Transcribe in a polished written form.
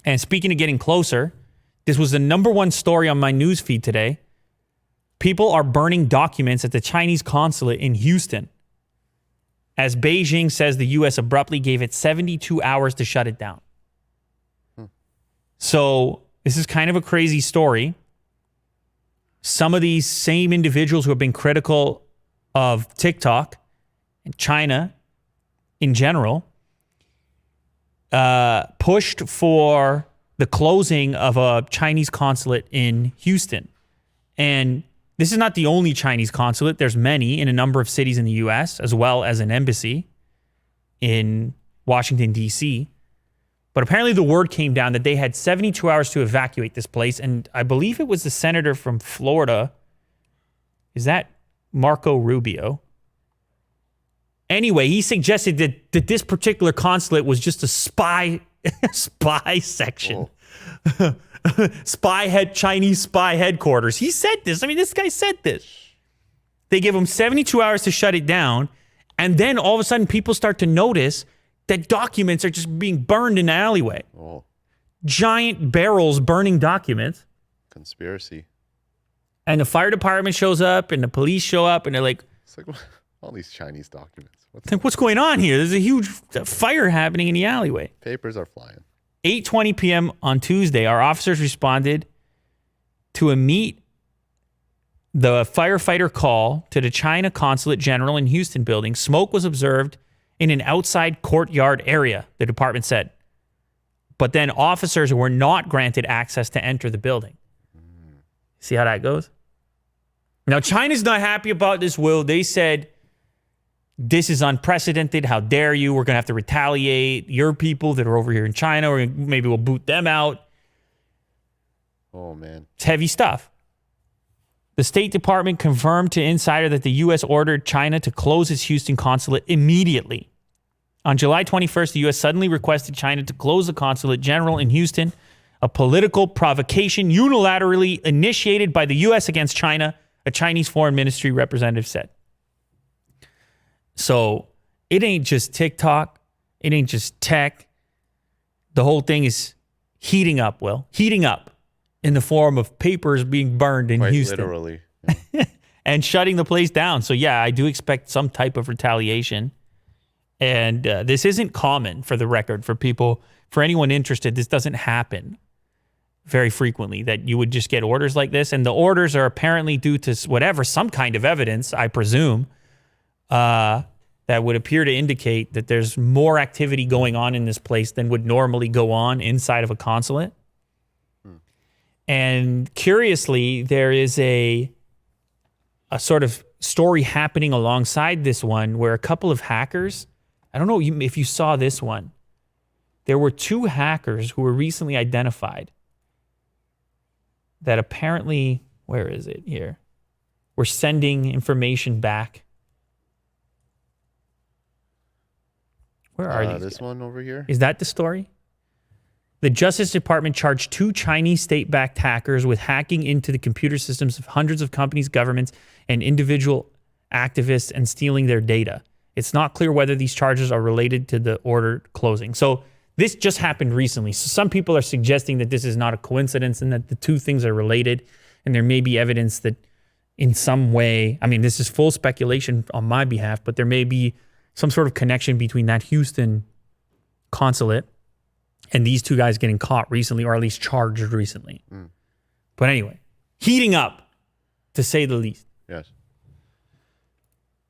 And speaking of getting closer, this was the #1 story on my news feed today. People are burning documents at the Chinese consulate in Houston, as Beijing says the U.S. abruptly gave it 72 hours to shut it down. So this is kind of a crazy story. Some of these same individuals who have been critical of TikTok and China in general pushed for the closing of a Chinese consulate in Houston. And this is not the only Chinese consulate. There's many in a number of cities in the U.S., as well as an embassy in Washington, D.C. But apparently the word came down that they had 72 hours to evacuate this place. And I believe it was the senator from Florida. Is that Marco Rubio? Anyway, he suggested that this particular consulate was just a spy section. Chinese spy headquarters. He said this. I mean, this guy said this. They give him 72 hours to shut it down. And then all of a sudden people start to notice that documents are just being burned in the alleyway. Oh. Giant barrels burning documents. Conspiracy. And the fire department shows up and the police show up and they're like, it's like all these Chinese documents. What's going on here? There's a huge fire happening in the alleyway. Papers are flying. 8:20 p.m. on Tuesday, our officers responded to the firefighter call to the China Consulate General in Houston building. Smoke was observed in an outside courtyard area, the department said. But then officers were not granted access to enter the building. See how that goes? Now, China's not happy about this, Will. They said, this is unprecedented. How dare you? We're going to have to retaliate. Your people that are over here in China, or maybe we'll boot them out. Oh, man. It's heavy stuff. The State Department confirmed to Insider that the U.S. ordered China to close its Houston consulate immediately. On July 21st, the U.S. suddenly requested China to close the consulate general in Houston, a political provocation unilaterally initiated by the U.S. against China, a Chinese foreign ministry representative said. So it ain't just TikTok. It ain't just tech. The whole thing is heating up, Will. Heating up in the form of papers being burned in Houston. Literally. Yeah. And shutting the place down. So yeah, I do expect some type of retaliation. And this isn't common, for the record, for anyone interested. This doesn't happen very frequently, that you would just get orders like this. And the orders are apparently due to some kind of evidence, I presume, that would appear to indicate that there's more activity going on in this place than would normally go on inside of a consulate. And curiously, there is a sort of story happening alongside this one where a couple of hackers, I don't know if you saw this one, there were 2 hackers who were recently identified that apparently, where is it here? Were sending information back. Where are these this guys? one over here? Is that the story? The Justice Department charged 2 Chinese state-backed hackers with hacking into the computer systems of hundreds of companies, governments, and individual activists and stealing their data. It's not clear whether these charges are related to the order closing. So this just happened recently. So some people are suggesting that this is not a coincidence and that the 2 things are related, and there may be evidence that in some way, I mean, this is full speculation on my behalf, but there may be some sort of connection between that Houston consulate and these 2 guys getting caught recently, or at least charged recently. But anyway, heating up, to say the least. Yes.